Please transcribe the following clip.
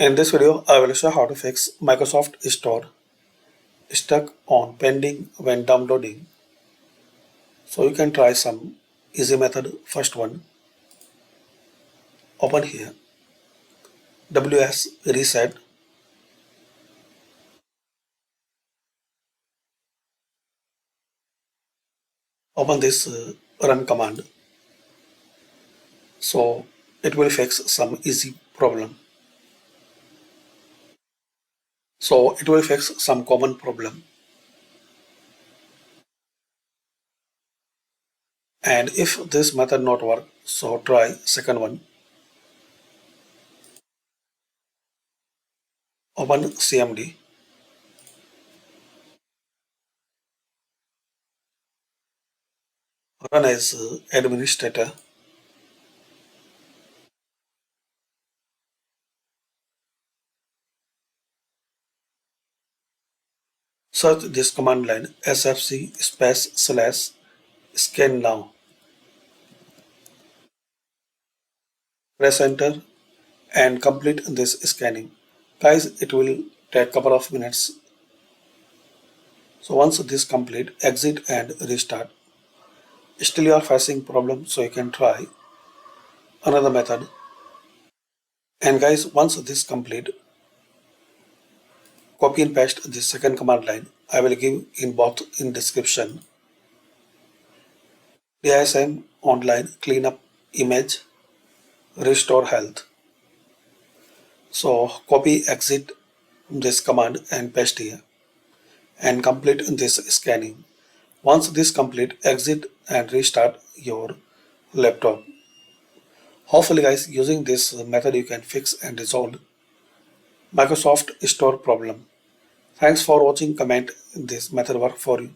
In this video, I will show how to fix Microsoft Store stuck on pending when downloading. So you can try some easy method. First one, open here, WS reset, open this run command. So it will fix some easy problem. So it will fix some common problem. And if this method not work, so try second one. Open CMD. Run as administrator. Search this command line sfc / scan now. Press enter and complete this scanning. Guys, it will take couple of minutes. So once this complete, exit and restart. Still you are facing problem, so you can try another method. And guys, once this complete, copy and paste this second command line. I will give in both in description. DISM online cleanup image restore health. So copy exit this command and paste here and complete this scanning. Once this complete, exit and restart your laptop. Hopefully guys, using this method you can fix and resolve Microsoft Store problem. Thanks for watching. Comment this method work for you.